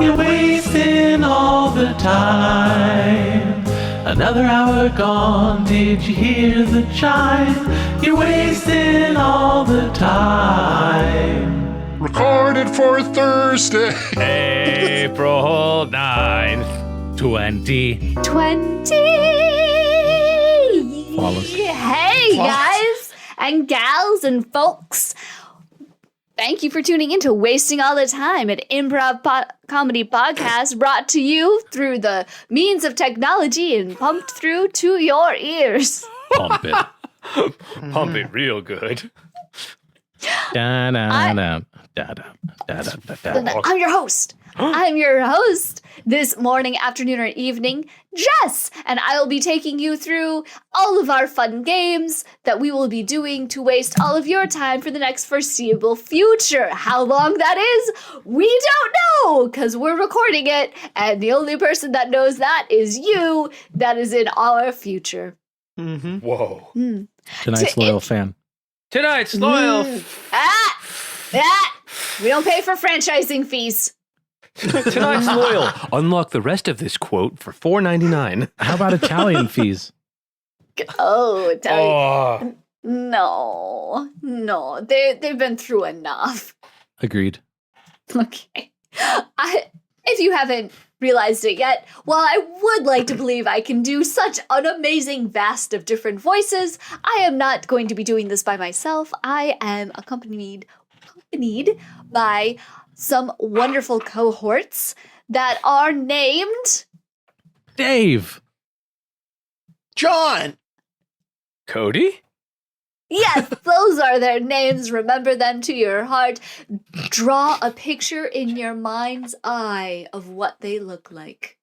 You're wasting all the time. Another hour gone, did you hear the chime? You're wasting all the time. Recorded for Thursday. April 9th, 2020. Flawless. Hey, guys and gals and folks. Thank you for tuning in to Wasting All the Time, an improv comedy podcast brought to you through the means of technology and pumped through to your ears. Pump it. Pump it real good. I'm your host. I'm your host this morning, afternoon, or evening, Jess, and I will be taking you through all of our fun games that we will be doing to waste all of your time for the next foreseeable future. How long that is, we don't know, because we're recording it, and the only person that knows that is you, that is in our future. Mm-hmm. Whoa. Tonight's loyal fan. Tonight's loyal. We don't pay for franchising fees. Tonight's loyal. Unlock the rest of this quote for $4.99. How about Italian fees? Oh, Italian. No. They've been through enough. Agreed. Okay. If you haven't realized it yet, while I would like to believe I can do such an amazing vast of different voices, I am not going to be doing this by myself. I am accompanied by some wonderful cohorts that are named Dave. John. Cody? Yes, those are their names. Remember them to your heart. Draw a picture in your mind's eye of what they look like.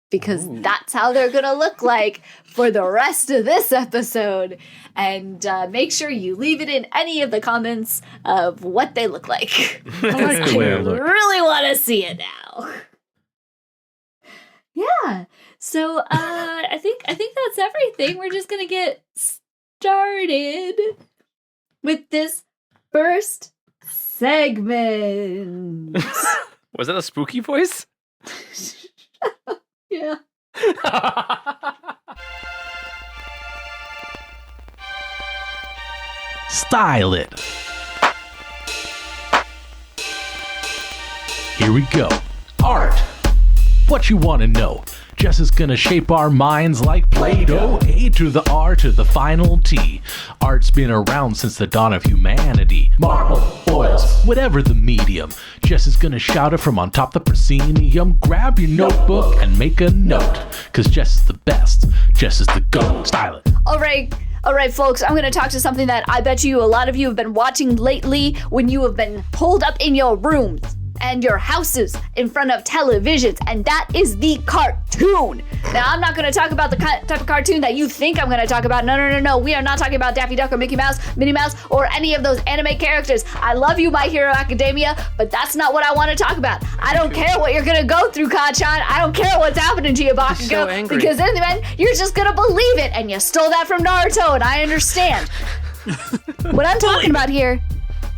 Because that's how they're going to look like for the rest of this episode. And make sure you leave it in any of the comments of what they look like. I like the way I look. Really want to see it now. Yeah. So I think that's everything. We're just going to get started with this first segment. Was that a spooky voice? Yeah. Style it. Here we go. Art. What you want to know? Jess is gonna shape our minds like Play-Doh. A to the R to the final T. Art's been around since the dawn of humanity. Marble, oils, whatever the medium. Jess is gonna shout it from on top the proscenium. Grab your notebook and make a note. Cause Jess is the best. Jess is the GOAT. Style it. All right, folks, I'm going to talk to something that I bet you a lot of you have been watching lately when you have been holed up in your rooms and your houses in front of televisions, and that is the cartoon. Now, I'm not going to talk about the type of cartoon that you think I'm going to talk about. No. We are not talking about Daffy Duck or Mickey Mouse, Minnie Mouse, or any of those anime characters. I love you, My Hero Academia, but that's not what I want to talk about. I don't care what you're going to go through, Kachan. I don't care what's happening to you, Bakugo, so angry. Because in the end, you're just going to believe it, and you stole that from Naruto, and I understand. What I'm talking about here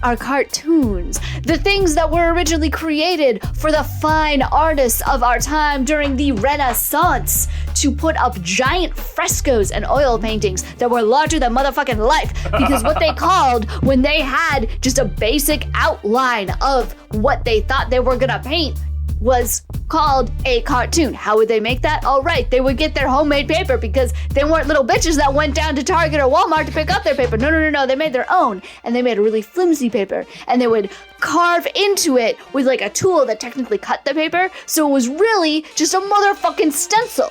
are cartoons. The things that were originally created for the fine artists of our time during the Renaissance to put up giant frescoes and oil paintings that were larger than motherfucking life. Because what they called when they had just a basic outline of what they thought they were gonna paint was called a cartoon. How would they make that? All right, they would get their homemade paper because they weren't little bitches that went down to Target or Walmart to pick up their paper. No. They made their own, and they made a really flimsy paper, and they would carve into it with like a tool that technically cut the paper, so it was really just a motherfucking stencil.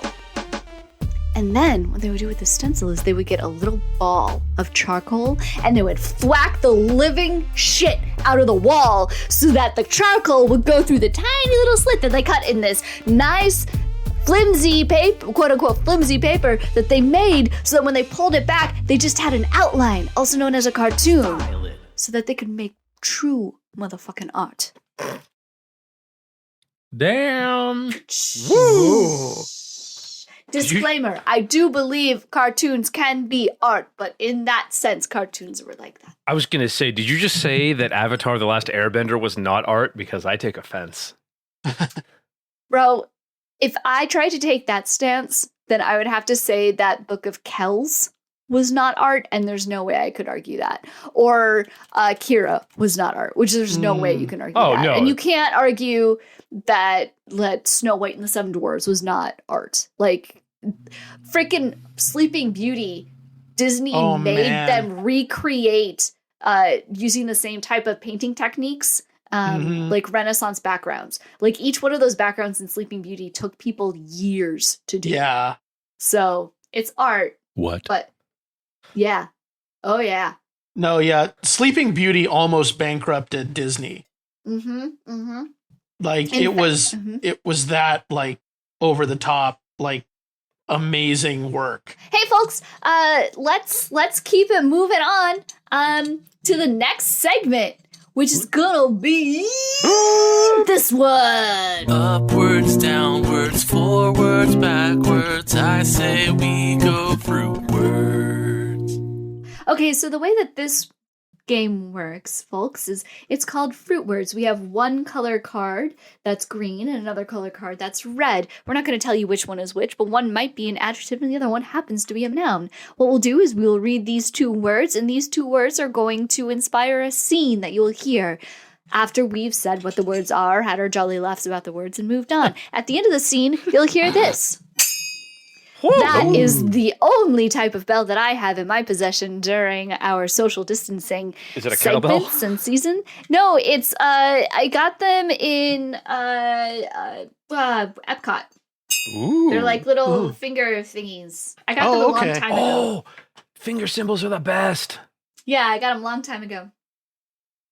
And then what they would do with the stencil is they would get a little ball of charcoal and they would thwack the living shit out of the wall so that the charcoal would go through the tiny little slit that they cut in this nice flimsy paper, quote unquote flimsy paper that they made, so that when they pulled it back, they just had an outline, also known as a cartoon, so that they could make true motherfucking art. Damn. Woo. Disclaimer, I do believe cartoons can be art, but in that sense, cartoons were like that. I was going to say, did you just say that Avatar: The Last Airbender was not art? Because I take offense. Bro, if I tried to take that stance, then I would have to say that Book of Kells was not art, and there's no way I could argue that. Or Kira was not art, which there's no way you can argue that. no. And you can't argue that Snow White and the Seven Dwarfs was not art. Like, freaking Sleeping Beauty, Disney made them recreate using the same type of painting techniques, like Renaissance backgrounds. Like, each one of those backgrounds in Sleeping Beauty took people years to do. Yeah. So it's art. What? But yeah. Oh yeah. No, yeah. Sleeping Beauty almost bankrupted Disney. Like, it was that, like, over the top, like, amazing work. Hey folks, let's keep it moving on to the next segment, which is gonna be this one. Upwards, downwards, forwards, backwards, I say we go fruitwards. Okay, so the way that this game works, folks, is it's called Fruitwards. We have one color card that's green and another color card that's red. We're not going to tell you which one is which, but one might be an adjective and the other one happens to be a noun. What we'll do is we'll read these two words, and these two words are going to inspire a scene that you'll hear after we've said what the words are, had our jolly laughs about the words, and moved on. At the end of the scene, you'll hear this. That is the only type of bell that I have in my possession during our social distancing Is it a kettlebell? segments and season. No, it's I got them in Epcot. Ooh. They're like little finger thingies. I got them a long time ago. Oh, finger symbols are the best. Yeah, I got them a long time ago.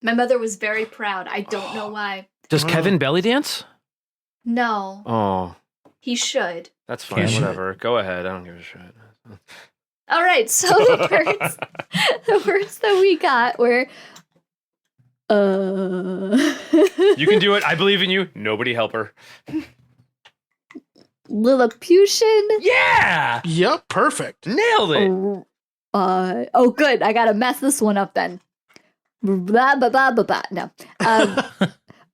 My mother was very proud. I don't know why. Does Kevin belly dance? No, Oh, he should. that's fine. Can- Whatever. Go ahead. I don't give a shit. All right, so the words that we got were You can do it. I believe in you. Nobody help her. Lilliputian. Yeah, Yep, perfect. nailed it. Oh, good. I gotta mess this one up then. Blah, blah, blah, blah, blah. No.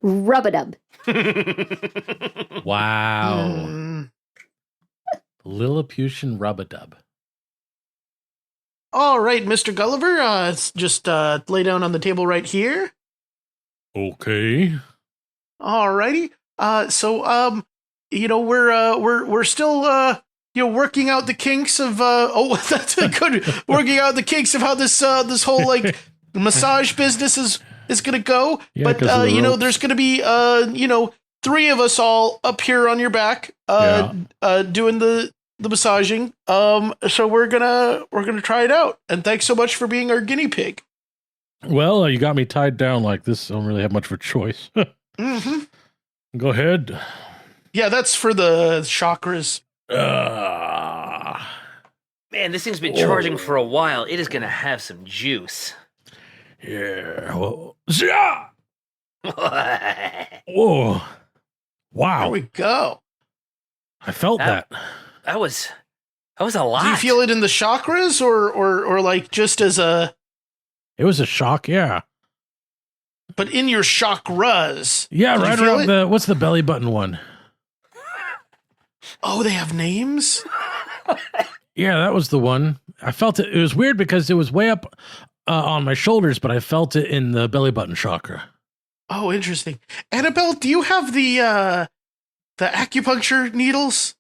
Rubadub. Wow. Lilliputian Rubadub. All right, Mr. Gulliver, just lay down on the table right here. Okay. All righty. So we're still working out the kinks of that's good. Working out the kinks of how this whole like massage business is gonna go. Yeah, But 'cause of the ropes. there's gonna be three of us all up here on your back doing the massaging. So we're gonna try it out. And thanks so much for being our guinea pig. Well, you got me tied down like this. I don't really have much of a choice. Mm-hmm. Go ahead. Yeah, that's for the chakras. Man, this thing's been charging for a while. It is going to have some juice. Yeah. Well, yeah. Whoa. There Wow. we go. I felt that. That was a lot. Do you feel it in the chakras or like just as a, It was a shock. Yeah. but in your chakras? Yeah. Did you Right feel around it? what's the belly button one? Oh, they have names? Yeah, that was the one. I felt it. It was weird because it was way up on my shoulders, but I felt it in the belly button chakra. Oh, interesting. Annabelle, do you have the acupuncture needles?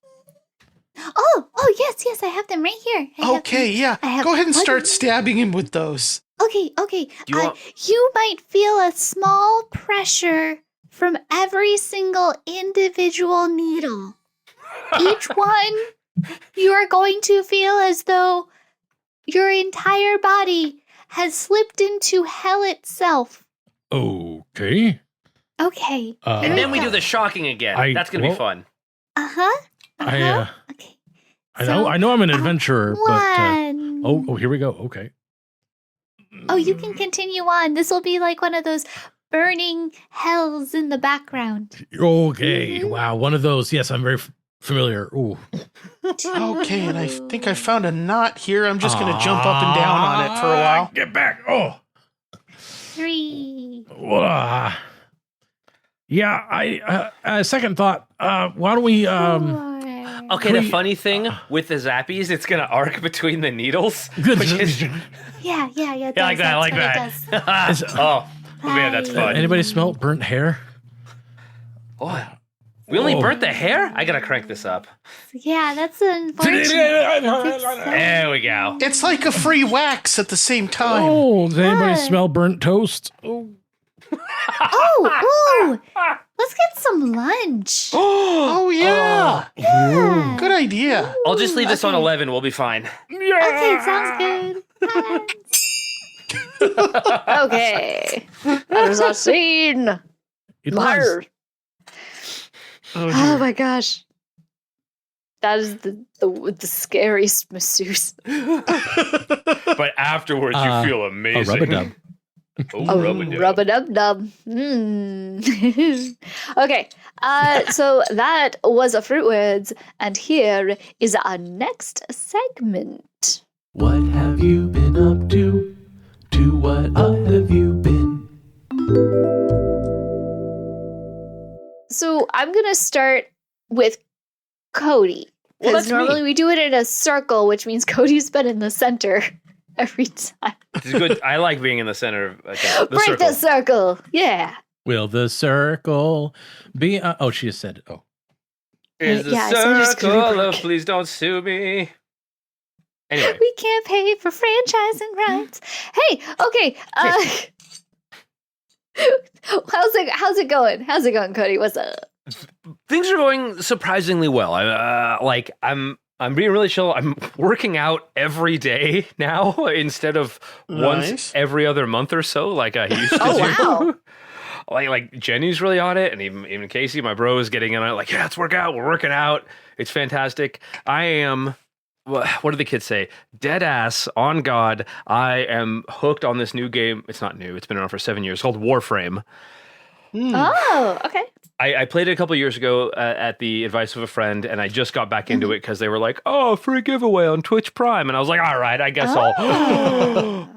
Oh, yes, I have them right here. Okay, yeah. I have Go ahead and one- start stabbing him with those. Okay. You want- You might feel a small pressure from every single individual needle. Each one, you are going to feel as though your entire body has slipped into hell itself. Okay. Okay. And then we do the shocking again. That's going to be fun. Uh-huh. Okay. I know I'm an adventurer, but One. oh, here we go. Okay. Oh, you can continue on. This will be like one of those burning hells in the background. Okay. Wow, one of those. Yes, I'm very familiar. Ooh. Okay, and I think I found a knot here. I'm just going to jump up and down on it for a while. Get back. Oh. 3. Ah. Yeah, I second thought. Why don't we Okay, the funny thing with the zappies, it's gonna arc between the needles. Which is, Yeah. yeah, like that, like that. Oh, man, that's fun. Anybody smell burnt hair? Oh, we only burnt the hair? I gotta crank this up. Yeah, that's unfortunate. There we go. It's like a free wax at the same time. Oh, does anybody What? smell burnt toast? Oh, let's get some lunch. Oh, yeah. Yeah. Good idea. I'll just leave this on 11. We'll be fine. Okay, sounds good. Okay. There's a scene. It Liar. was. Oh my gosh. That is the scariest masseuse. But afterwards, you feel A amazing. rub-a-dub. Oh, rub-a-dub. Rub-a-dub-dub. Okay. So that was a Fruitwards, and here is our next segment. What have you been up to? To what have you been? So I'm gonna start with Cody. Well, Because that's me. normally we do it in a circle, which means Cody's been in the center every time. It's good. I like being in the center of the Break circle. the circle. Yeah. Will the circle be? Oh, she just said it. Oh, Is the Yeah, I said it's gonna be circle of broken. please don't sue me. Anyway, We can't pay for franchising rights. Hey, okay. How's it going? How's it going, Cody? What's up? things are going surprisingly well. I'm being really chill. I'm working out every day now instead of once Nice. every other month or so, like I used to do. Oh, wow. Like Jenny's really on it, and even Casey, my bro, is getting in on it. Like, yeah, let's work out. We're working out. It's fantastic. I am. What do the kids say? Dead ass on God. I am hooked on this new game. It's not new. It's been around for 7 years. Called Warframe. Oh, okay. I played it a couple years ago at the advice of a friend, and I just got back into it because they were like, "Oh, free giveaway on Twitch Prime," and I was like, "All right, I guess I'll."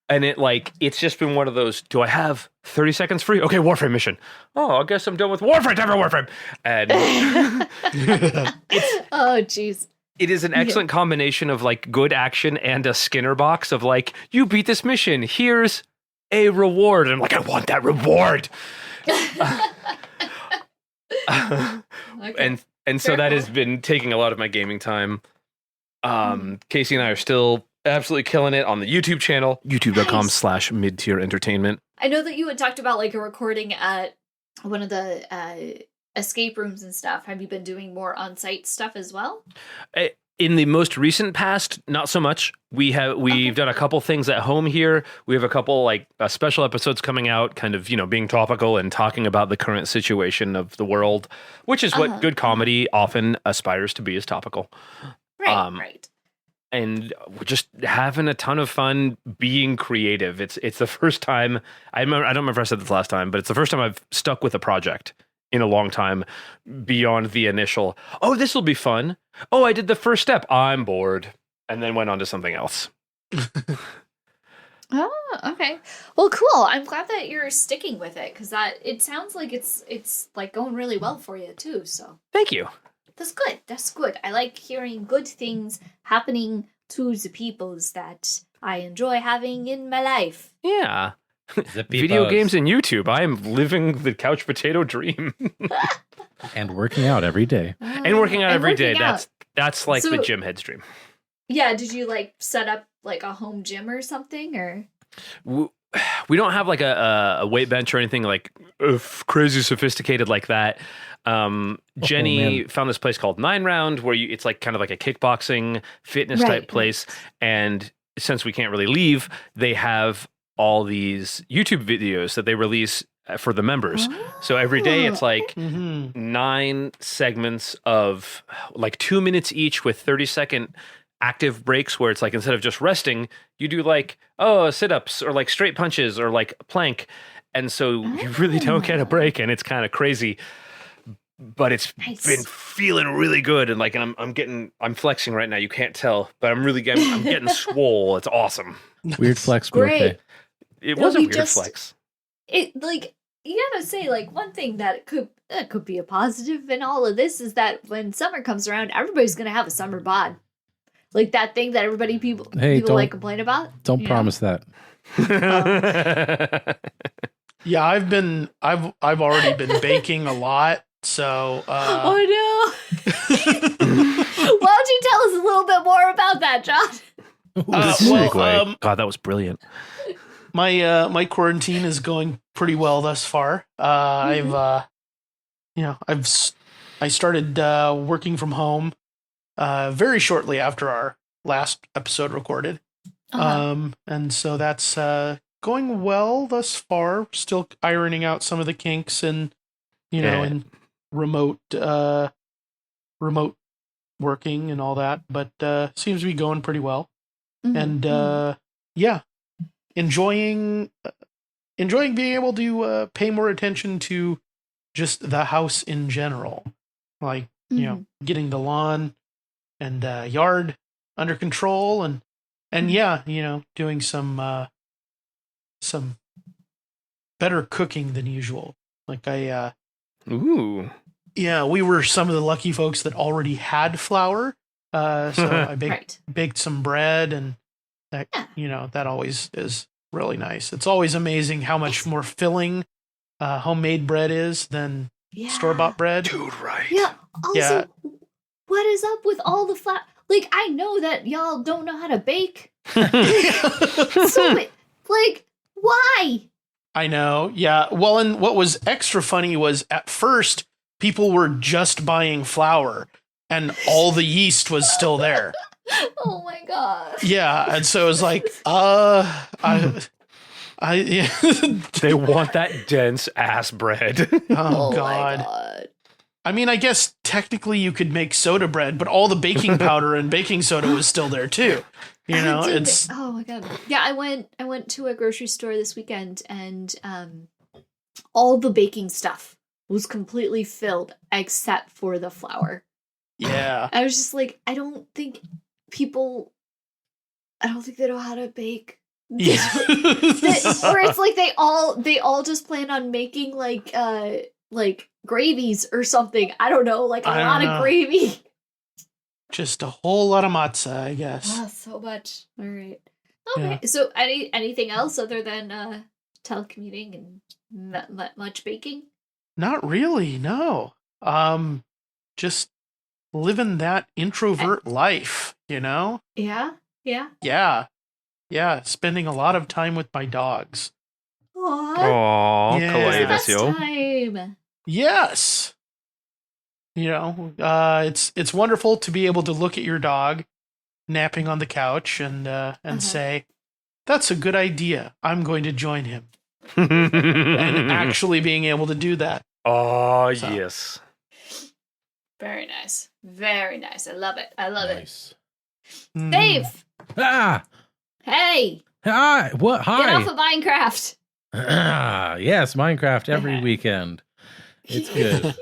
And it's just been one of those. Do I have 30 seconds free? Okay, Warframe mission. Oh, I guess I'm done with Warframe. Time for Warframe. And Oh, jeez. it is an excellent combination of like good action and a Skinner box of like, you beat this mission. Here's a reward. And I'm like, I want that reward. And so that has been taking a lot of my gaming time. Casey and I are still absolutely killing it on the YouTube channel, youtube.com/midtier entertainment. I know that you had talked about like a recording at one of the escape rooms and stuff. Have you been doing more on-site stuff as well? In the most recent past, not so much. We've done a couple things at home here. We have a couple like special episodes coming out, kind of being topical and talking about the current situation of the world, which is what good comedy often aspires to be, is topical. Right, right. And we're just having a ton of fun being creative. It's the first time I don't remember if I said this last time, but it's the first time I've stuck with a project in a long time beyond the initial, oh, this will be fun. Oh, I did the first step. I'm bored. And then went on to something else. Oh, okay. Well, cool. I'm glad that you're sticking with it because it sounds like it's like going really well for you too. So Thank you. that's good. That's good. I like hearing good things happening to the peoples that I enjoy having in my life. Yeah. The Video peoples. games and YouTube. I am living the couch potato dream. And working out every day. And working out And every day. working out. That's like So- the gym head's dream. Yeah, did you like set up like a home gym or something or? We don't have like a weight bench or anything like crazy sophisticated like that. Jenny man. found this place called 9 Round where it's like kind of like a kickboxing fitness Right, type place. And since we can't really leave, they have all these YouTube videos that they release for the members. So every day it's like 9 segments of like 2 minutes each with 30-second active breaks where it's like instead of just resting, you do like, sit-ups or like straight punches or like plank. And so you really don't get a break and it's kind of crazy. But it's Nice. been feeling really good and like I'm flexing right now. You can't tell, but I'm getting swole. It's awesome. Weird flex, but Great. okay. It No, was a we weird just- flex. It like you gotta say, like, one thing that could be a positive in all of this is that when summer comes around, everybody's gonna have a summer bod. Like that thing that people don't- like complain about. Don't you know? promise that. Yeah, I've already been baking a lot, so Oh no! Why don't you tell us a little bit more about that, John? God, that was brilliant. my quarantine is going pretty well thus far. I started working from home very shortly after our last episode recorded. And so that's going well thus far. Still ironing out some of the kinks and and remote working and all that, but seems to be going pretty well. And enjoying being able to pay more attention to just the house in general, like getting the lawn and yard under control, and doing some better cooking than usual. Like Ooh. we were some of the lucky folks that already had flour, so I baked some bread, and that that always is really nice. It's always amazing how much more filling homemade bread is than store-bought bread. Dude, right. Yeah. Also, what is up with all the flour? Like, I know that y'all don't know how to bake. So, like, why? I know. Yeah. Well, and what was extra funny was at first people were just buying flour and all the yeast was still there. Oh my god. Yeah. And so it was like, They want that dense ass bread. Oh, my God. god. I mean, I guess technically you could make soda bread, but all the baking powder and baking soda was still there too. It's Oh my god. Yeah, I went to a grocery store this weekend, and all the baking stuff was completely filled except for the flour. yeah. I was just like, I don't think they know how to bake. Yeah. Or it's like they all just plan on making like gravies or something. I don't know, like a I lot don't of know. gravy. Just a whole lot of matzah, I guess. Oh, so much. All right. Okay. So anything else other than telecommuting and much baking? Not really, no. Just living that introvert life, Yeah. Yeah. Yeah, spending a lot of time with my dogs. Aww. Aww, Yeah. kawaii Best desu yo. time. Yes. It's wonderful to be able to look at your dog napping on the couch and say, that's a good idea. I'm going to join him. And actually being able to do that. Oh, So. yes. Very nice. Very nice. I love it. I love Nice. Mm. it. Dave. Ah! Hey. Hi! What? Hi! Get off of Minecraft. Yes, Minecraft every weekend. It's good.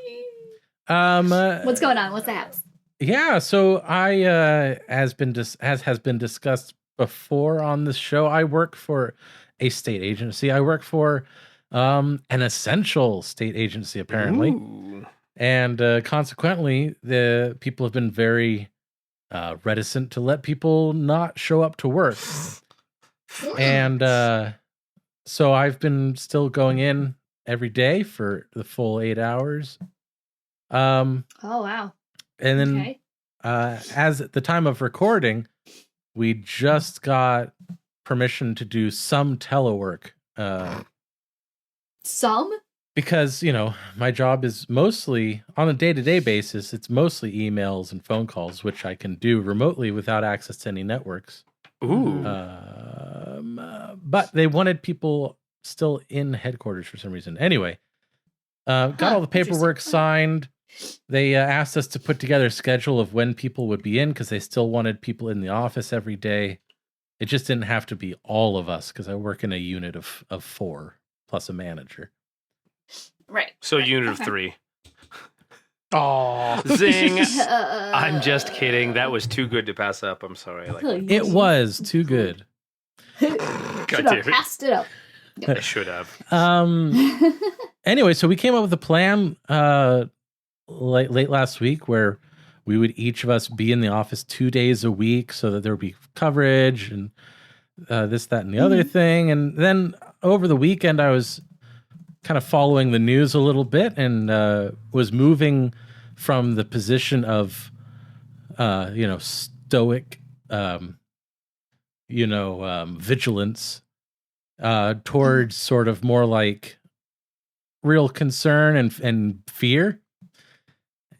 What's going on? What's the house? Yeah, so I has been discussed before on this show. I work for a state agency. I work for an essential state agency, apparently. Ooh. And consequently, the people have been very reticent to let people not show up to work. And so I've been still going in every day for the full 8 hours. Oh wow. And then Okay. as at the time of recording, we just got permission to do some telework. Some? Because, my job is mostly on a day-to-day basis. It's mostly emails and phone calls, which I can do remotely without access to any networks. Ooh. But they wanted people still in headquarters for some reason. Anyway, got all the paperwork interesting. signed. They asked us to put together a schedule of when people would be in because they still wanted people in the office every day. It just didn't have to be all of us because I work in a unit of 4 plus a manager. Right. So right. unit Okay. of 3. Aw. Zing. I'm just kidding. That was too good to pass up. I'm sorry. It was too good. God Should damn have it. passed it up. I should have. Anyway, so we came up with a plan late last week where we would each of us be in the office 2 days a week so that there would be coverage and this, that, and the other thing. And then over the weekend, I was kind of following the news a little bit and was moving from the position of, stoic, vigilance towards sort of more like real concern and fear.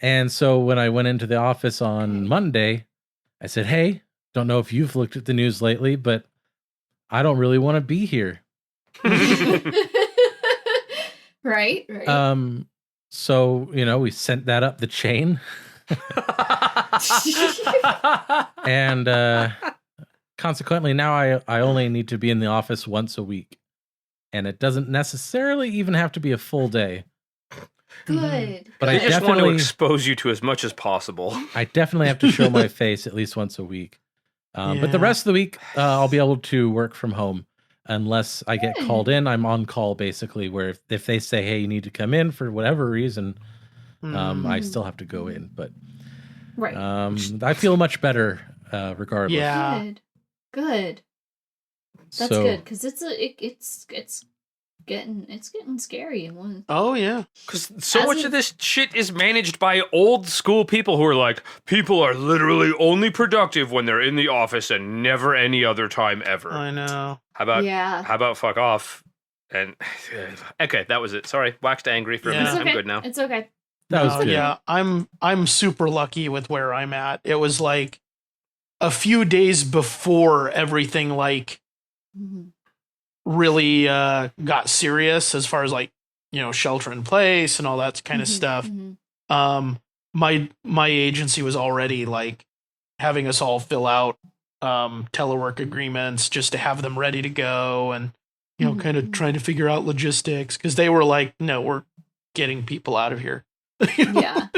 And so when I went into the office on Monday, I said, hey, don't know if you've looked at the news lately, but I don't really want to be here. Right. So, we sent that up the chain. And consequently, now I only need to be in the office once a week. And it doesn't necessarily even have to be a full day. Good. But I just want to definitely expose you to as much as possible. I definitely have to show my face at least once a week. But the rest of the week, I'll be able to work from home unless I get called in. I'm on call, basically, where if they say, hey, you need to come in for whatever reason, I still have to go in. But Right. I feel much better regardless. Yeah. Good. That's good, because it's getting scary in one. Oh yeah. Because so much of this shit is managed by old school people who are like, people are literally only productive when they're in the office and never any other time ever. I know. How about fuck off? And okay, that was it. Sorry, waxed angry for a minute. Okay. I'm good now. It's okay. That was good. Yeah, I'm super lucky with where I'm at. It was like a few days before everything really got serious as far as shelter in place and all that kind of stuff. My agency was already having us all fill out telework agreements just to have them ready to go, and kind of trying to figure out logistics, because they were like, no, we're getting people out of here. Yeah.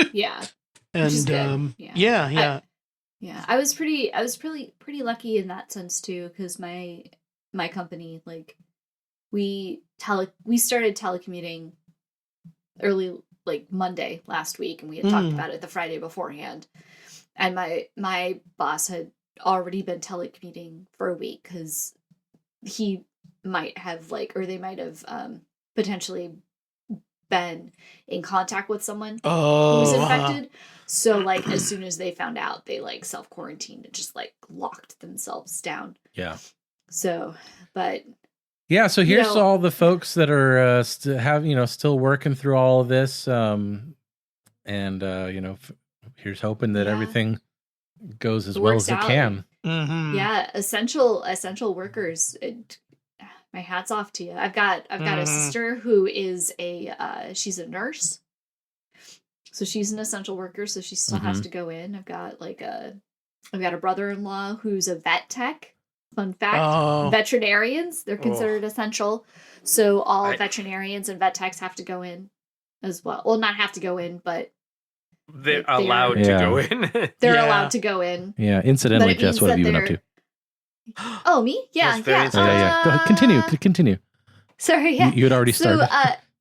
And yeah. I was pretty lucky in that sense too, because my company, we started telecommuting early, Monday last week, and we had talked about it the Friday beforehand. And my boss had already been telecommuting for a week because he might have or they might have potentially been in contact with someone who was infected. So as soon as they found out, they self-quarantined and just locked themselves down. Yeah. So, but yeah, so here's all the folks that are still working through all of this, here's hoping that everything goes as well as it can. Yeah, essential workers. My hat's off to you. I've got a sister who is she's a nurse, so she's an essential worker. So she still has to go in. I've got a brother-in-law who's a vet tech. Fun fact: veterinarians, they're considered essential. So all veterinarians and vet techs have to go in as well. Well, not have to go in, but they're allowed to go in. They're allowed to go in. Yeah. Incidentally, Jess, what have you been up to? Oh, me? Yeah. Go ahead, Continue. Sorry. Yeah. You had already started.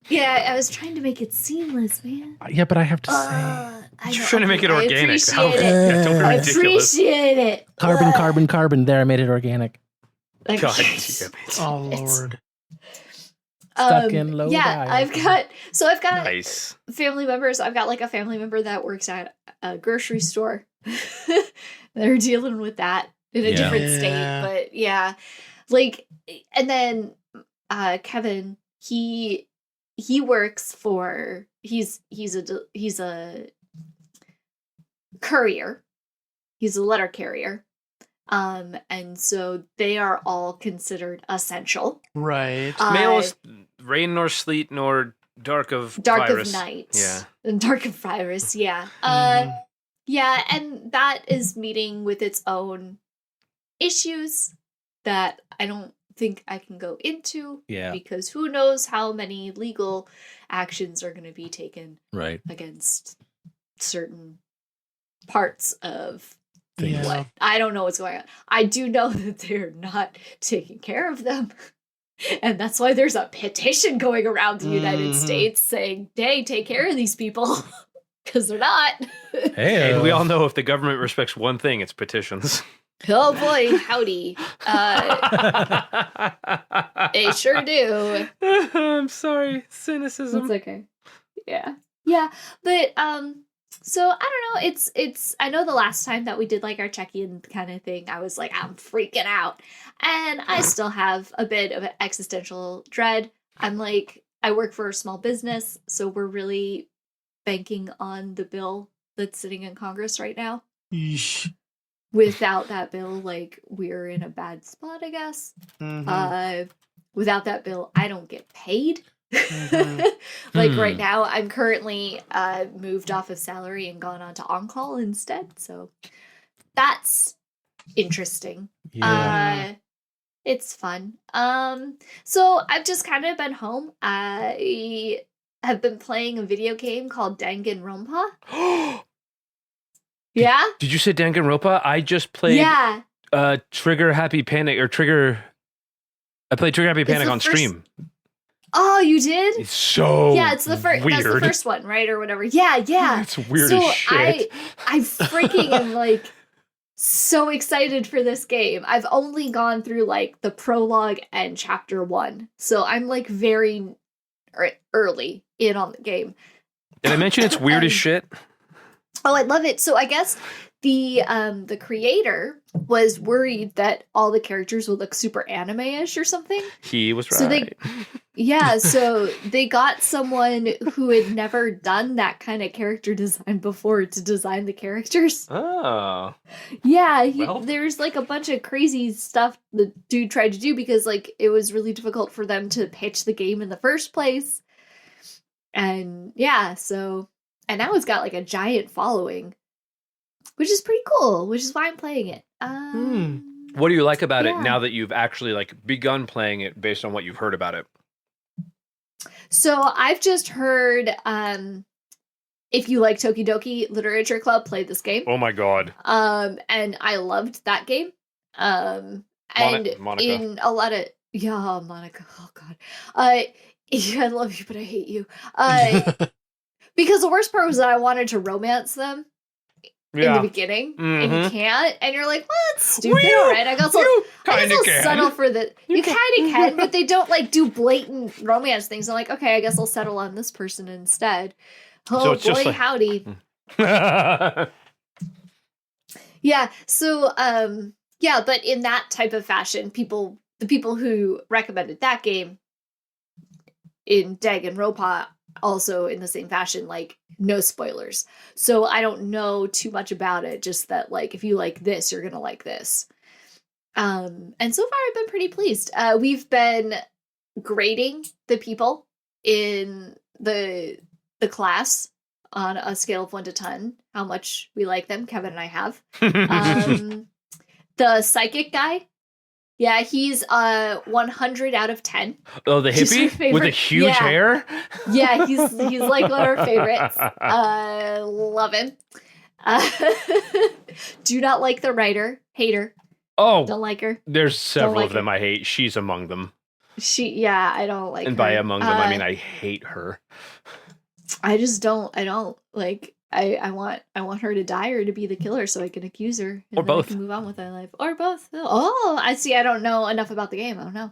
Yeah, I was trying to make it seamless, man. Yeah, but I have to say, You're trying to make it organic. Don't be ridiculous. appreciate it. Carbon. There, I made it organic. Okay. God damn it. Oh Lord. Stuck in low. Yeah, I've got Nice. family members. I've got a family member that works at a grocery store. They're dealing with that in a different state, but yeah, and then Kevin, he works for he's a courier. He's a letter carrier. And so they are all considered essential. Right. Mail rain nor sleet nor dark of night. Yeah. And dark of virus, yeah. Yeah, and that is meeting with its own issues that I don't think I can go into. Yeah. Because who knows how many legal actions are going to be taken against certain parts of what. I don't know what's going on. I do know that they're not taking care of them. And that's why there's a petition going around the United States saying, hey, take care of these people. Because they're not. Hey, And we all know if the government respects one thing, it's petitions. Oh boy, howdy. They sure do. I'm sorry. Cynicism. It's okay. Yeah. Yeah. But so I don't know. It's I know the last time that we did like our check-in kind of thing, I was like, I'm freaking out. And I still have a bit of an existential dread. I'm like, I work for a small business, so we're really banking on the bill that's sitting in Congress right now. Yeesh. Without that bill, like, we're in a bad spot, I guess. Without that bill, I don't get paid. Like right now, I'm currently moved off of salary and gone on to on-call instead. So that's interesting. Yeah. It's fun. So I've just kind of been home. I have been playing a video game called Danganronpa. Yeah? Did you say Danganronpa? I just played Trigger Happy Panic or Trigger. I played Trigger Happy Panic on stream. Oh, you did? It's so it's the first. That's the first one, right, or whatever. Yeah. It's weird as shit. I freaking am like so excited for this game. I've only gone through like the prologue and chapter 1, so I'm like very early in on the game. Did I mention it's weird as shit? Oh, I love it. So I guess the creator was worried that all the characters would look super anime-ish or something. He was right. So they got someone who had never done that kind of character design before to design the characters. Oh. Yeah, there's like a bunch of crazy stuff the dude tried to do because like it was really difficult for them to pitch the game in the first place. And yeah, and now it's got like a giant following, which is pretty cool, which is why I'm playing it. What do you like about it now that you've actually like begun playing it based on what you've heard about it? So I've just heard if you like Tokidoki Literature Club, play this game. Oh my god. And I loved that game. And Monica. in a lot of Monica. Oh god. I love you, but I hate you. Because the worst part was that I wanted to romance them in the beginning, and you can't, and you're like, well, that's stupid, alright. I guess I'll settle for the. You kind of can, but they don't like do blatant romance things. I'm like, okay, I guess I'll settle on this person instead. Oh so boy, howdy. Yeah. So, but in that type of fashion, the people who recommended that game in Danganronpa also in the same fashion, like no spoilers. So I don't know too much about it, just that like if you like this, you're gonna like this. And so far I've been pretty pleased. We've been grading the people in the class on a scale of 1 to 10, how much we like them. Kevin and I have. The psychic guy, yeah, he's 100 out of 10. Oh, the hippie with the huge hair? Yeah, he's like one of our favorites. Love him. Do not like the writer. Hater. Oh. Don't like her. There's several of them I hate. She's among them. I don't like her. And by among them, I mean I hate her. I don't like I want her to die or to be the killer so I can accuse her. And or both. I can move on with my life. Or both. Oh, I see. I don't know enough about the game. I don't know.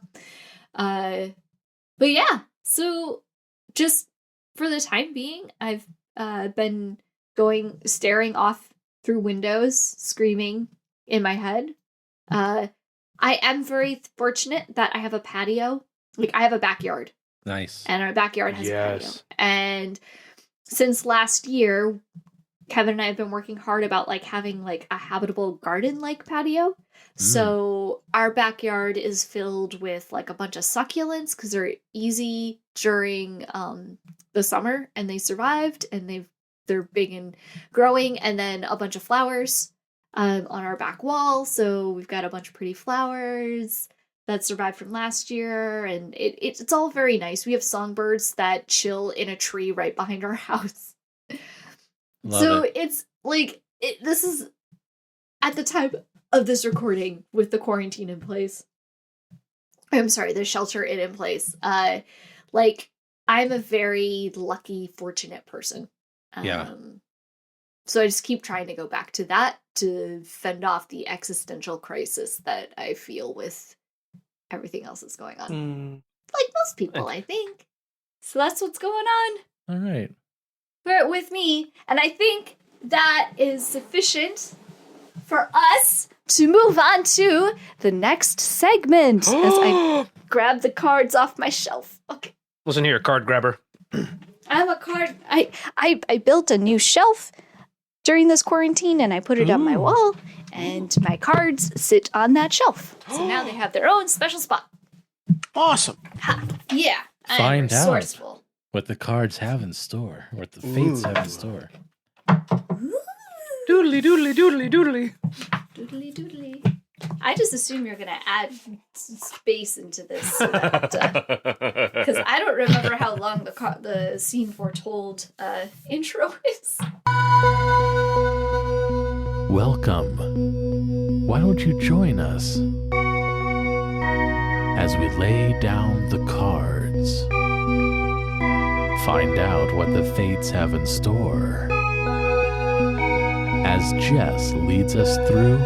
But yeah. So just for the time being, I've been staring off through windows, screaming in my head. I am very fortunate that I have a patio. Like I have a backyard. Nice. And our backyard has a patio. And since last year, Kevin and I have been working hard about like having like a habitable garden-like patio. So our backyard is filled with like a bunch of succulents because they're easy during the summer and they survived and they're big and growing, and then a bunch of flowers on our back wall. So we've got a bunch of pretty flowers that survived from last year, and it's all very nice. We have songbirds that chill in a tree right behind our house. Love it. It's like this is at the time of this recording with the quarantine in place. I'm sorry, the shelter in place. Like, I'm a very lucky, fortunate person. Yeah. So I just keep trying to go back to that to fend off the existential crisis that I feel with everything else that's going on. Like most people, I think. So that's what's going on. All right. With me, and I think that is sufficient for us to move on to the next segment as I grab the cards off my shelf. Okay. Listen here, card grabber. I'm a card. I built a new shelf during this quarantine, and I put it on my wall, and my cards sit on that shelf. So now they have their own special spot. Awesome. Ha. Yeah. I'm Find out resourceful. what the cards have in store, what the fates have in store. Doodly, doodly, doodly, doodly. Doodly doodly. I just assume you're going to add space into this because I don't remember how long the Scene Foretold intro is. Welcome. Why don't you join us as we lay down the cards? Find out what the fates have in store as Jess leads us through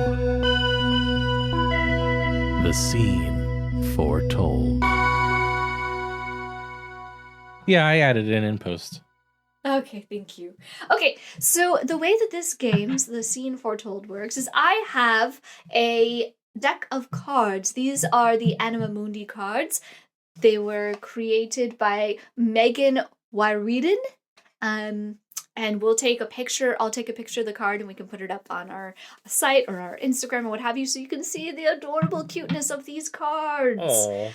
the Scene Foretold. Yeah, I added it in post. Okay, thank you. Okay, so the way that this game, the Scene Foretold, works is I have a deck of cards. These are the Anima Mundi cards. They were created by Megan Wyreden. And we'll take a picture. I'll take a picture of the card and we can put it up on our site or our Instagram or what have you so you can see the adorable cuteness of these cards. Aww.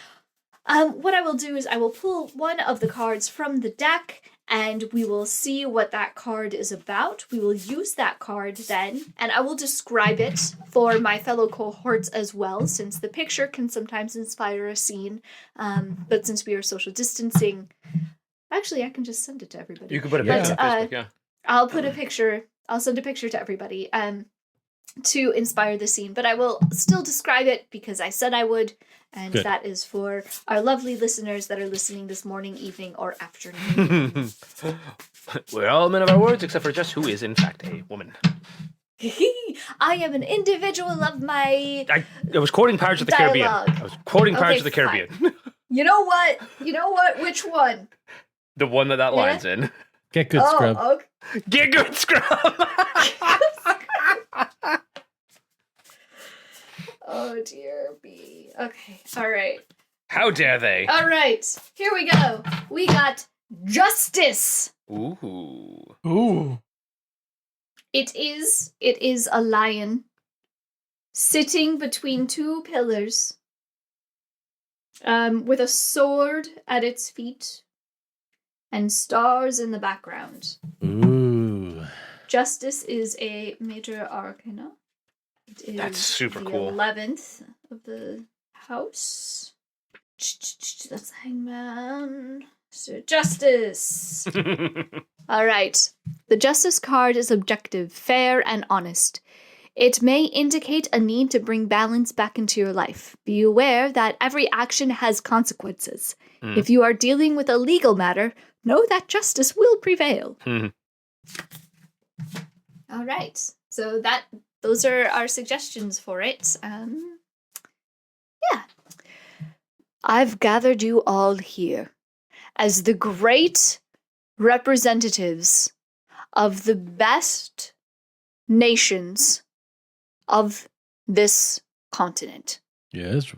What I will do is I will pull one of the cards from the deck and we will see what that card is about. We will use that card then, and I will describe it for my fellow cohorts as well, since the picture can sometimes inspire a scene. But since we are social distancing, actually, I can just send it to everybody. You can put a Yeah. picture on Facebook, yeah. I'll put a picture. I'll send a picture to everybody to inspire the scene. But I will still describe it because I said I would. And Good. that is for our lovely listeners that are listening this morning, evening, or afternoon. We're all men of our words, except for Jess, who is in fact a woman. I am an individual of my... I was quoting Pirates of the Caribbean. Dialogue. I was quoting Pirates Okay, of the Caribbean. You know what? Which one? The one that line's in. Get good, Scrub. Okay. Get good, Scrub! Oh, dear me. Okay, all right. How dare they? All right, here we go. We got Justice. Ooh. Ooh. It is a lion sitting between two pillars with a sword at its feet and stars in the background. Ooh. Justice is a major arcana. It is That's super the cool. 11th of the house. That's Hangman. So Justice. All right. The Justice card is objective, fair, and honest. It may indicate a need to bring balance back into your life. Be aware that every action has consequences. If you are dealing with a legal matter, know that justice will prevail. All right. So those are our suggestions for it. Yeah. I've gathered you all here as the great representatives of the best nations of this continent. Yes.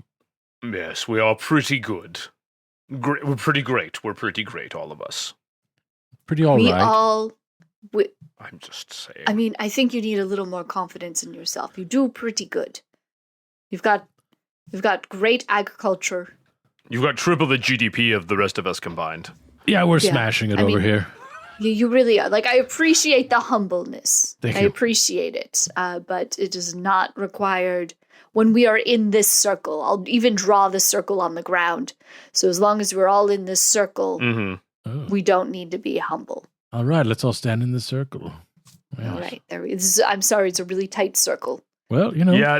Yes, we are pretty good. We're pretty great. We're pretty great, all of us. Pretty all we right. all... I'm just saying. I mean, I think you need a little more confidence in yourself. You do pretty good. You've got great agriculture. You've got triple the GDP of the rest of us combined. Yeah, we're Yeah, smashing it I over mean- here. You really are. Like, I appreciate the humbleness. Thank I you. appreciate it. But it is not required when we are in this circle. I'll even draw the circle on the ground. So as long as we're all in this circle, Mm-hmm. Oh. we don't need to be humble. All right, let's all stand in the circle. Yes. All right. I'm sorry, it's a really tight circle. Well, you know. Yeah,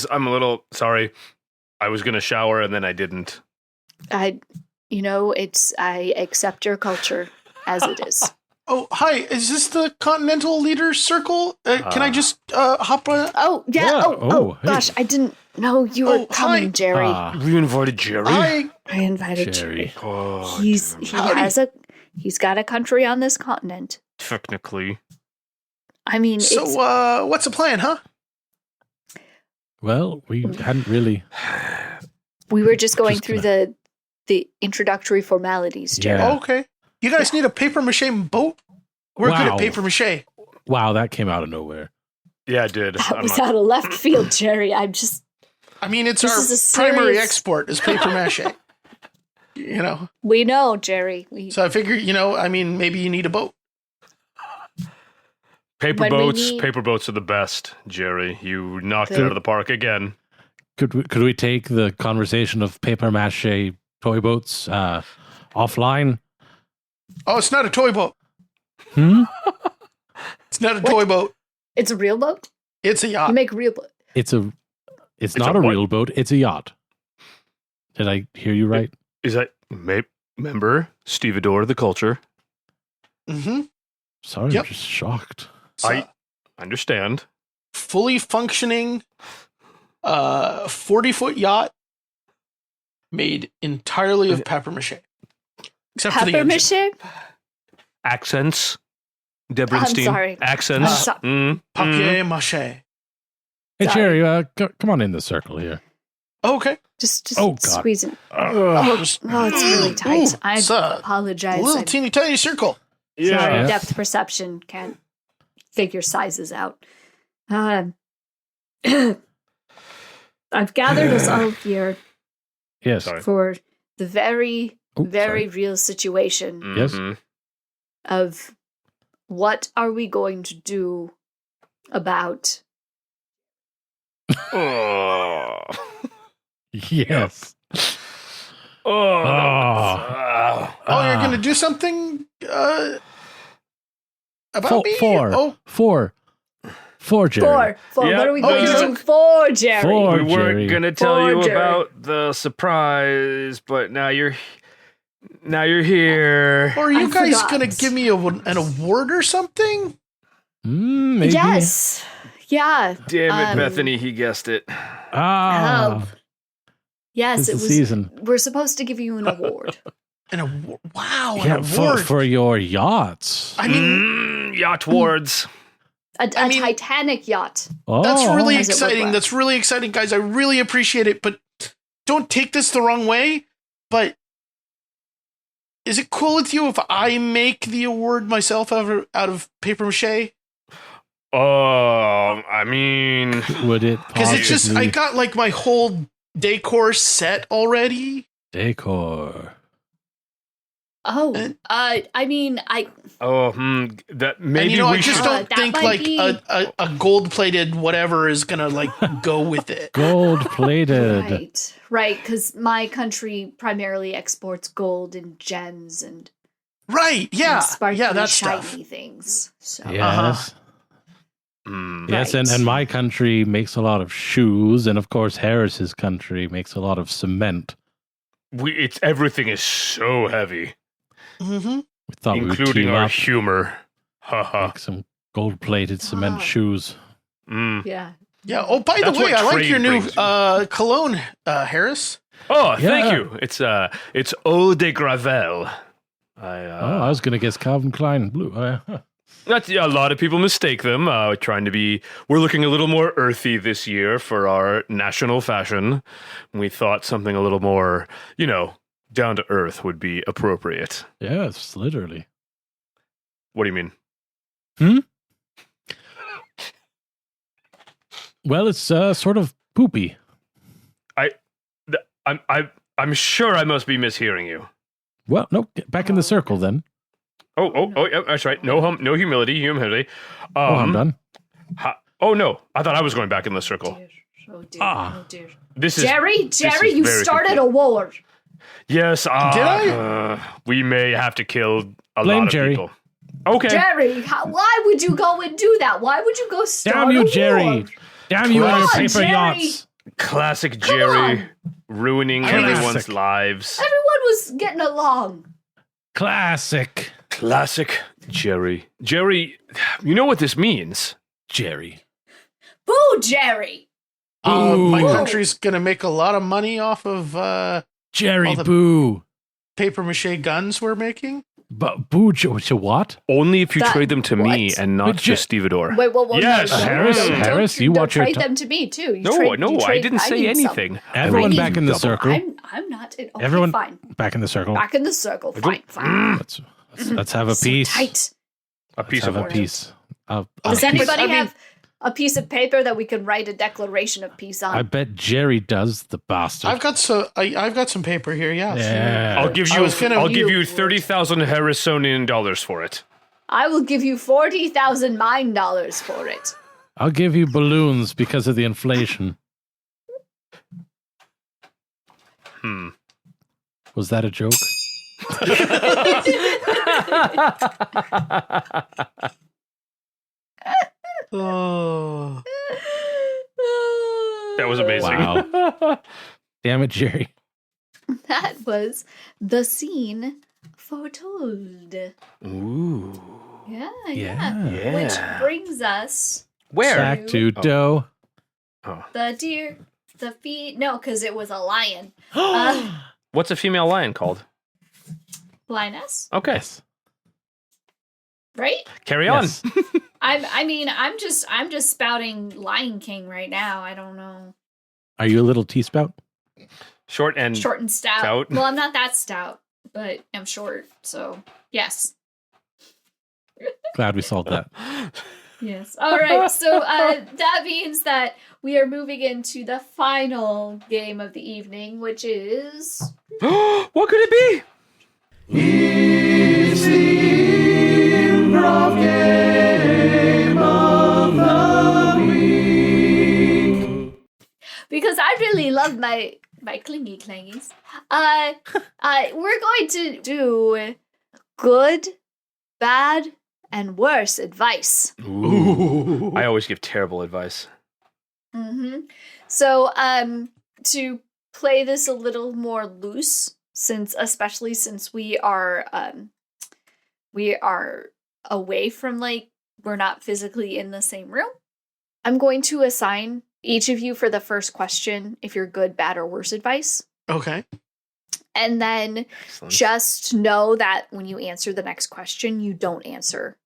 I'm a little sorry. I was going to shower and then I didn't. I accept your culture as it is. Oh, hi. Is this the Continental Leaders Circle? Can I just hop on? Oh, yeah. Yeah. Oh, Hey. gosh. I didn't know you were coming, hi. Jerry. We invited Jerry. Hi. I invited Jerry. Jerry. Oh, He's got a country on this continent. technically. I mean, it's So, what's the plan, huh? Well, we hadn't really. we were just going just through the introductory formalities, Jerry. Yeah. Oh, okay. You guys need a paper mache boat? We're good Wow. at paper mache. Wow, that came out of nowhere. Yeah, it did. That was out of left field, Jerry. I mean, it's This is a our primary serious- export is paper mache. We know, Jerry. So I figure, maybe you need a boat. Paper When we boats. need- Paper boats are the best, Jerry. You knocked it out of the park again. Could we take the conversation of paper mache toy boats offline? Oh, it's not a toy boat. Hmm? It's not a toy boat. It's a real boat? It's a yacht. You make real boat. It's not a a what? real boat. It's a yacht. Did I hear you right? Is that member Stevedore the culture? Mm-hmm. Sorry, Yep. I'm just shocked. I understand. Fully functioning 40-foot yacht made entirely of paper mache. Except for the Pepper engine. mache? Accents. Debrinstein. sorry. Accents. I'm so- Papier mache. Hey, Sorry. Jerry, come on in the circle here. Okay. Just Oh, God. squeezing. Just Oh, it's really tight. Ooh, I it's a apologize. little I'm teeny tiny circle. sorry. Yeah. Depth perception can't figure sizes out. I've gathered us all here Yes. Sorry. for the very, Oh, very real situation Yes. Mhm. of what are we going to do about Oh. Yes. Oh. Oh. Oh, you're going to do something about Four, me? four, Oh, four, Jerry. for Yeah, what are we going to okay. do for Jerry? For- We weren't Jerry. gonna tell Poor you Jerry. about the surprise, but now you're here. or are you I guys forgot. going to give me an award or something? Maybe. Yes. Yeah. Damn it, Bethany, he guessed it. Ah. Yes, It's it the was. season. We're supposed to give you an award. An award? Wow, Yeah, an award. for your yachts. I mean, Yacht Wards. A I mean- Titanic yacht. Oh, that's really As it would exciting. work. That's really exciting, guys. I really appreciate it, but don't take this the wrong way. But is it cool with you if I make the award myself out of paper mache? I mean, Would it Because it's just, I possibly got like my whole decor set already. decor? Oh, Uh, I mean, that And maybe I we just should. don't that think might like be- a gold plated whatever is gonna like go with it. Gold plated. right, because my country primarily exports gold and gems and, Right? Yeah, and sparkly, yeah, that shiny stuff. things. So Yes. Mm. Yes, Right. and my country makes a lot of shoes, and of course Harris's country makes a lot of cement. Everything is so heavy, Mm-hmm. We thought we would including team our up, humor. Haha. make some gold-plated cement Ah. shoes. Mm. yeah. Yeah. Oh, by the That's way, what I like trade your new brings you. cologne, Harris. Oh, thank Yeah. you. It's Eau de Gravel. I was gonna guess Calvin Klein blue. A lot of people mistake them. We're looking a little more earthy this year for our national fashion. We thought something a little more, down to earth would be appropriate. Yes, literally. What do you mean? Well, it's sort of poopy. I'm sure I must be mishearing you. Well, no, get back in the circle then. Oh, yeah, that's right. No humility. I'm done. Oh no, I thought I was going back in the circle. Oh dear. Ah. Oh dear. This is Jerry, is you very started confusing. a war. Yes. Did I? We may have to kill a Blame lot of Jerry. people. Okay. Jerry, why would you go and do that? Why would you go start Damn you, a Jerry! war? Damn you and your Come on, paper Jerry. yachts! Classic Come Jerry. on. ruining Classic. everyone's lives. Everyone was getting along. Classic. Classic Jerry. Jerry, you know what this means? Jerry. Boo, Jerry. My Ooh. country's gonna make a lot of money off of Jerry all the- Boo. paper mache guns we're making. But Boo to what? Only if you That- trade them to me what? and not But just Stevedore. Wait, whoa, Yes, no, Harris, don't Harris, you watch your trade t- them to me too. No, I didn't say need some. anything. Everyone I back need in the double. circle. I'm not. Okay, Everyone fine. back in the circle. Back in the circle. Fine. Let's have a So piece. tight. A piece Let's of have a what? piece. Does Okay, but anybody I mean- have a piece of paper that we can write a declaration of peace on? I bet Jerry does, the bastard. I've got some paper here. Yeah. Yeah. I'll give I you. was gonna- I'll give you You- 30,000 Harrisonian dollars for it. I will give you 40,000 mine dollars for it. I'll give you balloons because of the inflation. Was that a joke? Oh. That was amazing. Wow. Damn it, Jerry. That was the scene foretold. Ooh. Yeah. Yeah. Which brings us Where? Back to dough. the deer, the feet. No, because it was a lion. What's a female lion called? Lioness, Okay. right? Carry on. Yes. I'm just spouting Lion King right now. I don't know. Are you a little tea spout? Short and Short and stout. Stout? Well, I'm not that stout, but I'm short. So yes. Glad we solved that. Yes. All right. So that means that we are moving into the final game of the evening, which is what could it be? because I really love my clingy clangies. We're going to do good, bad, and worse advice. Ooh. I always give terrible advice. Mm-hmm. So, to play this a little more loose, especially since we are away from, like, we're not physically in the same room, I'm going to assign each of you for the first question if you're good, bad, or worse advice. Okay. And then Excellent. just know that when you answer the next question, you don't answer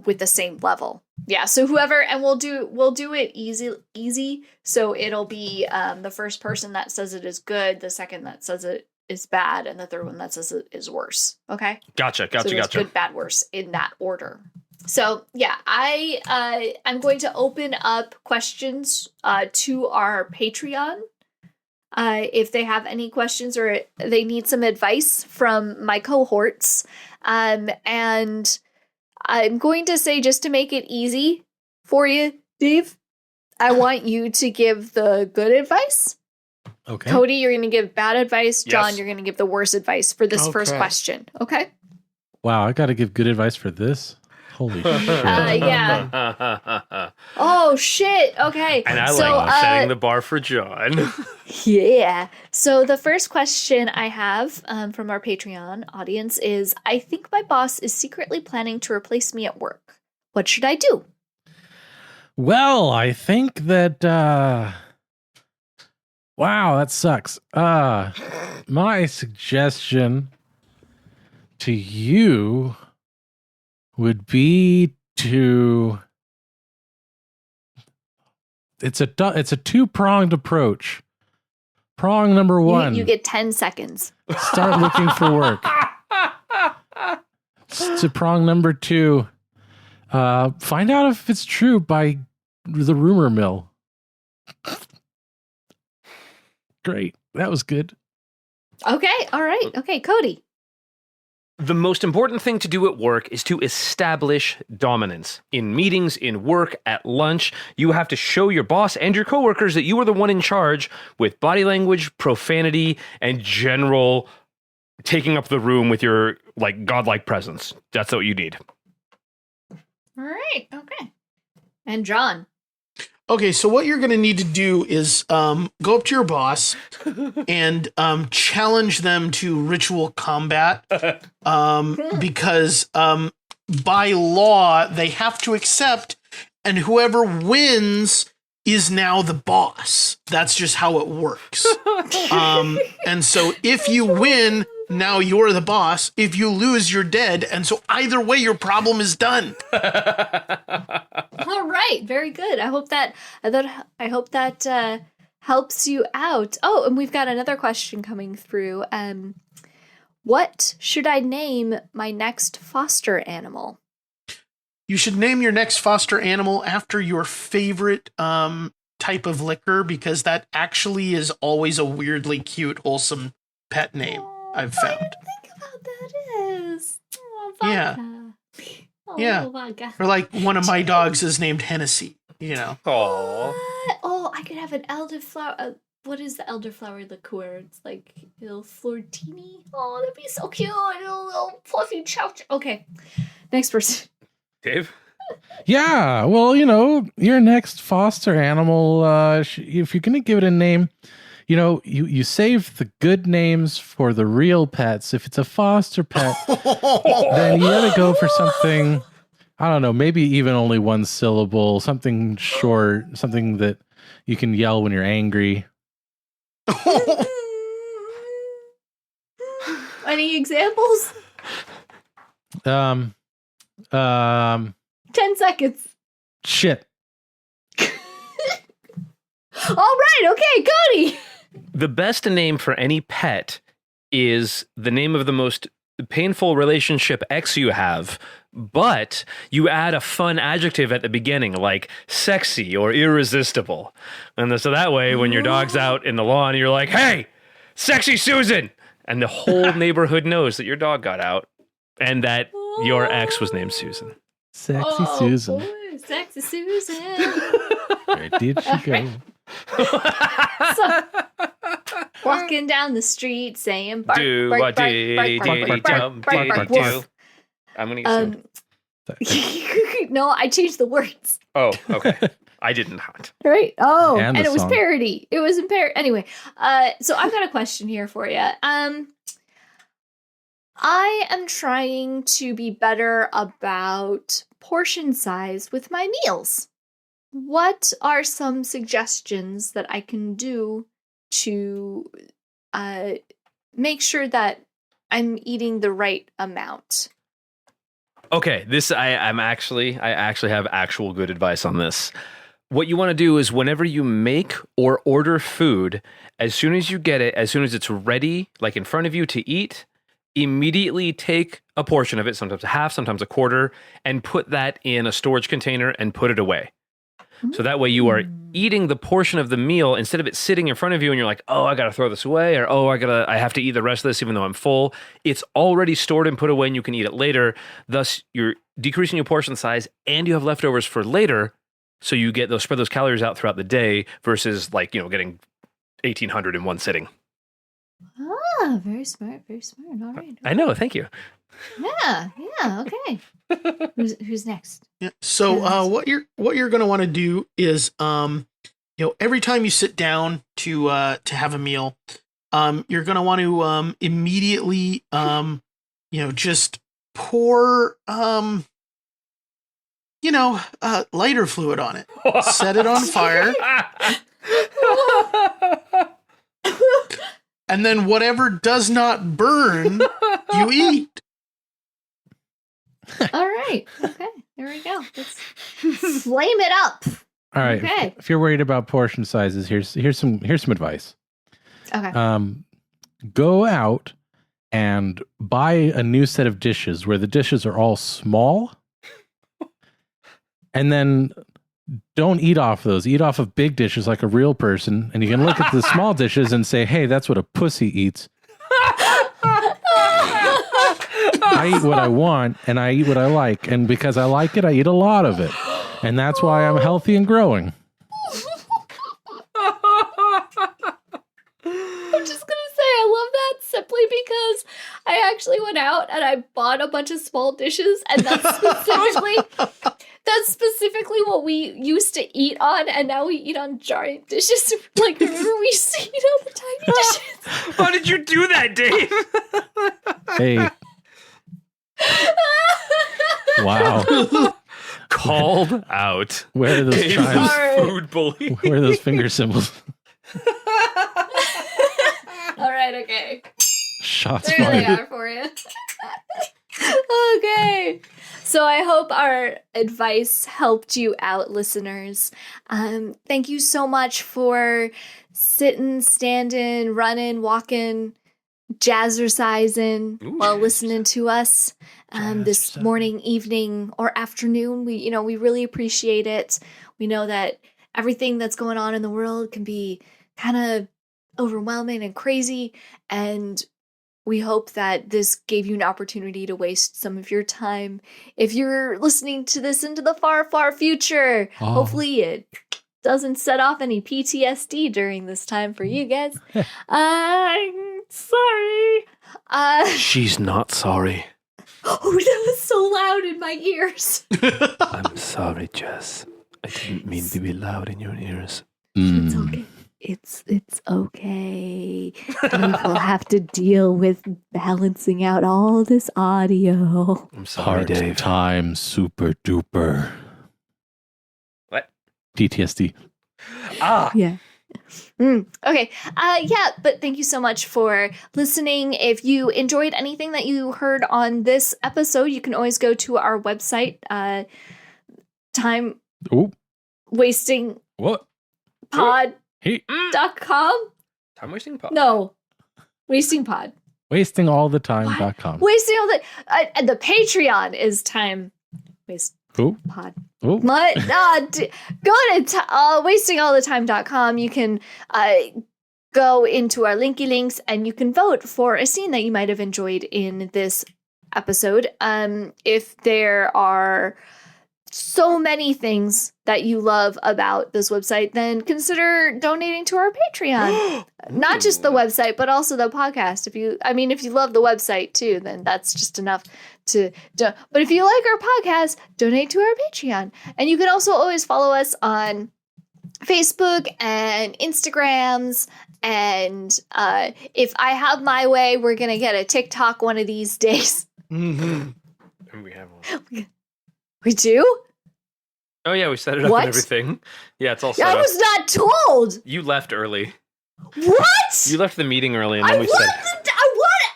with the same level. Yeah. So whoever, and we'll do it easy. So it'll be the first person that says it is good, the second that says it is bad, and the third one that says it is worse. Okay. Gotcha. So it's good, bad, worse in that order. So yeah, I'm going to open up questions to our Patreon. If they have any questions or they need some advice from my cohorts. And I'm going to say, just to make it easy for you, Dave, I want you to give the good advice. Okay. Cody, you're going to give bad advice. John, Yes. you're going to give the worst advice for this first Okay. question. Okay? Wow, I got to give good advice for this. Holy shit. Yeah. Oh, shit. Okay. And I so, like setting the bar for John. Yeah. So the first question I have from our Patreon audience is, I think my boss is secretly planning to replace me at work. What should I do? Well, I think that wow, that sucks. My suggestion to you would be to it's a two-pronged approach. Prong number one, You get 10 seconds. start looking for work. To prong number two, find out if it's true by the rumor mill. Great. That was good. Okay. All right. Okay. Cody. The most important thing to do at work is to establish dominance. In meetings, in work, at lunch, you have to show your boss and your coworkers that you are the one in charge with body language, profanity, and general taking up the room with your godlike presence. That's what you need. All right. Okay. And John. Okay, so what you're going to need to do is go up to your boss and challenge them to ritual combat because by law they have to accept, and whoever wins is now the boss. That's just how it works. And so if you win, now you're the boss. If you lose, you're dead. And so either way, your problem is done. All right, very good. I hope that helps you out. Oh, and we've got another question coming through. What should I name my next foster animal? You should name your next foster animal after your favorite type of liquor, because that actually is always a weirdly cute, wholesome pet name, I've found. I didn't think about that is. Oh, Yeah. vodka. Oh, Yeah. vodka. Or like one of my dogs is named Hennessy, you know. Aw. Oh, I could have an elderflower. What is the elderflower liqueur? It's like Il Flortini. Oh, that'd be so cute. A little fluffy chow. Okay, next person. Dave? Yeah, well, your next foster animal, if you're going to give it a name, you save the good names for the real pets. If it's a foster pet, then you got to go for something, I don't know, maybe even only one syllable, something short, something that you can yell when you're angry. Any examples? 10 seconds. Shit. All right, okay, Cody. The best name for any pet is the name of the most painful relationship ex you have, but you add a fun adjective at the beginning, like sexy or irresistible. And so that way, when your dog's out in the lawn, you're like, hey, sexy Susan. And the whole neighborhood knows that your dog got out and that your ex was named Susan. Sexy Susan. Boy, sexy Susan. Where did she go? So, walking down the street saying bark, Do bark, what bark, did bark, bark, bark, bark, bark, bark, do. woof. I'm gonna get No, I changed the words. Oh, okay. I did not. Right? Oh, And and the it was song. parody. It was in parody. Anyway, so I've got a question here for you. I am trying to be better about portion size with my meals. What are some suggestions that I can do to make sure that I'm eating the right amount? Okay, I actually have actual good advice on this. What you want to do is whenever you make or order food, as soon as you get it, as soon as it's ready, like in front of you to eat, immediately take a portion of it, sometimes a half, sometimes a quarter, and put that in a storage container and put it away. So that way you are eating the portion of the meal instead of it sitting in front of you and you're like, oh, I got to throw this away, or oh, I have to eat the rest of this even though I'm full. It's already stored and put away and you can eat it later. Thus, you're decreasing your portion size and you have leftovers for later. So you get spread those calories out throughout the day versus getting 1,800 in one sitting. Ah, very smart, very smart. All right. I know. Thank you. Yeah, okay. Who's next? Yeah. So what you're going to want to do is every time you sit down to have a meal, you're going to want to immediately just pour lighter fluid on it. Set it on fire. And then whatever does not burn, you eat. All right. Okay. Here we go. Let's flame it up. All right. Okay. If you're worried about portion sizes, here's some advice. Okay. Go out and buy a new set of dishes where the dishes are all small, and then don't eat off those. Eat off of big dishes like a real person, and you can look at the small dishes and say, "Hey, that's what a pussy eats." I eat what I want, and I eat what I like, and because I like it, I eat a lot of it, and that's why I'm healthy and growing. I'm just gonna say I love that simply because I actually went out and I bought a bunch of small dishes, and that's That's specifically what we used to eat on, and now we eat on giant dishes. Like, remember we used to eat on the tiny dishes? How did you do that, Dave? Hey. Wow. Called out. Where are those Dave's chimes? food bully. Where are those finger symbols? All right, okay. Shots There they fired. are for you. Okay. So I hope our advice helped you out, listeners. Thank you so much for sitting, standing, running, walking, jazzercising while listening to us this morning, evening, or afternoon. We really appreciate it. We know that everything that's going on in the world can be kind of overwhelming and crazy, and we hope that this gave you an opportunity to waste some of your time. If you're listening to this into the far, far future, hopefully it doesn't set off any PTSD during this time for you guys. I'm sorry. She's not sorry. Oh, that was so loud in my ears. I'm sorry, Jess. I didn't mean to be loud in your ears. It's okay. It's okay. Dave will have to deal with balancing out all this audio. I'm sorry, Dave. Time super duper. What? PTSD. Yeah. Okay. But thank you so much for listening. If you enjoyed anything that you heard on this episode, you can always go to our website, time Oh, wasting what? pod.com. Hey, Time wasting pod. No. Wasting pod. wastingallthetime.com. Wasting all the Patreon is time waste Oh, pod. oh. What? Go to wastingallthetime.com. You can go into our linky links and you can vote for a scene that you might have enjoyed in this episode. If there are so many things that you love about this website, then consider donating to our Patreon. Not just the website, but also the podcast. If you love the website too, then that's just enough but if you like our podcast, donate to our Patreon. And you can also always follow us on Facebook and Instagrams. And if I have my way, we're going to get a TikTok one of these days. And we have one. We do? Oh, yeah, we set it up What? and everything. Yeah, it's all set I up. was not told. You left early. What? You left the meeting early and then we said...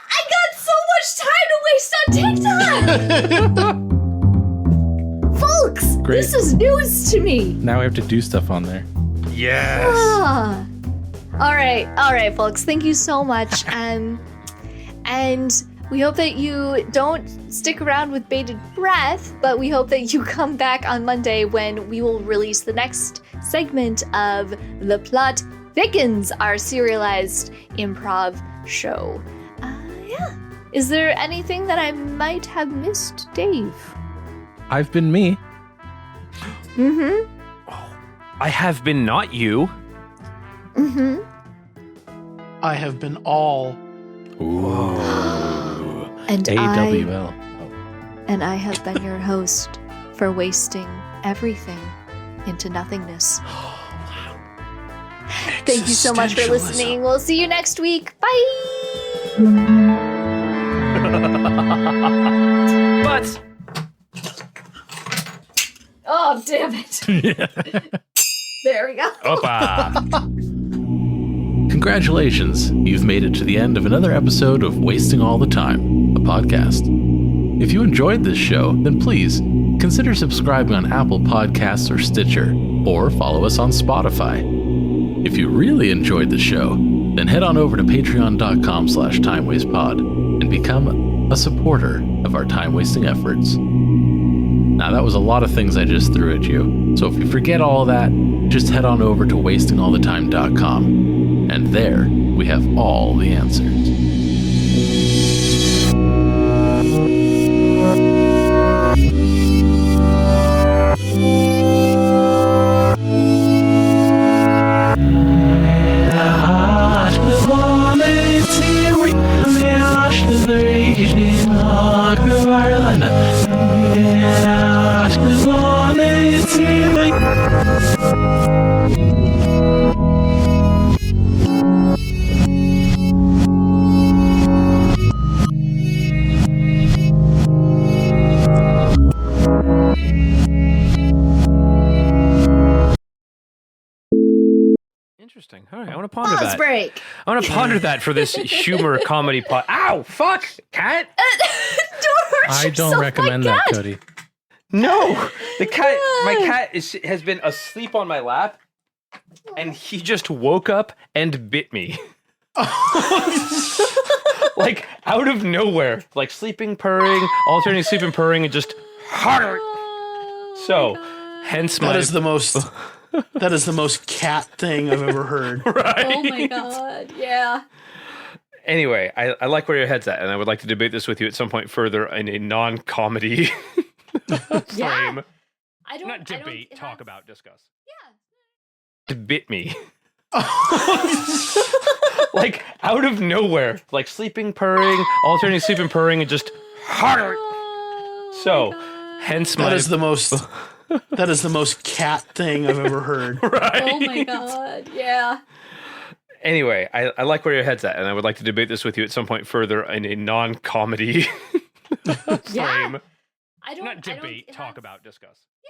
I got so much time to waste on TikTok. Folks, Great. this is news to me. Now we have to do stuff on there. Yes! Ah. All right, folks. Thank you so much. And we hope that you don't stick around with bated breath, but we hope that you come back on Monday when we will release the next segment of The Plot Thickens, our serialized improv show. Yeah. Is there anything that I might have missed, Dave? I've been me. Mm-hmm. I have been not you. Mm-hmm. I have been all. Ooh. And AWL. I have been your host for wasting everything into nothingness. Thank you so much for listening. We'll see you next week. Bye! But... Oh, damn it. There we go. Opa! Congratulations, you've made it to the end of another episode of Wasting All the Time, a podcast. If you enjoyed this show, then please consider subscribing on Apple Podcasts or Stitcher, or follow us on Spotify. If you really enjoyed the show, then head on over to patreon.com/timewastepod and become a supporter of our time-wasting efforts. Now, that was a lot of things I just threw at you, so if you forget all that, just head on over to wastingallthetime.com, and there we have all the answers. Ireland. Interesting. All right, I want to ponder Pause that. break. I want to ponder that for this humor comedy pod. Ow! Fuck, cat. Don't hurt I don't yourself, recommend my that, God. Cody. No, the cat. My cat has been asleep on my lap, and he just woke up and bit me. Like out of nowhere, like sleeping, purring, alternating sleep and purring, and just harder. So, hence my. That is the most cat thing I've ever heard. Right. Oh my God. Yeah. Anyway, I like where your head's at, and I would like to debate this with you at some point further in a non-comedy frame. I don't. Not debate, I don't talk have- about, discuss. Yeah. Bit me. Like out of nowhere, like sleeping, purring, alternating sleep and purring, and just harder. So, hence my. That is the most cat thing I've ever heard. Right. Oh my God. Yeah. Anyway, I like where your head's at, and I would like to debate this with you at some point further in a non-comedy frame. I don't. Not debate, I don't talk have- about, discuss. Yeah.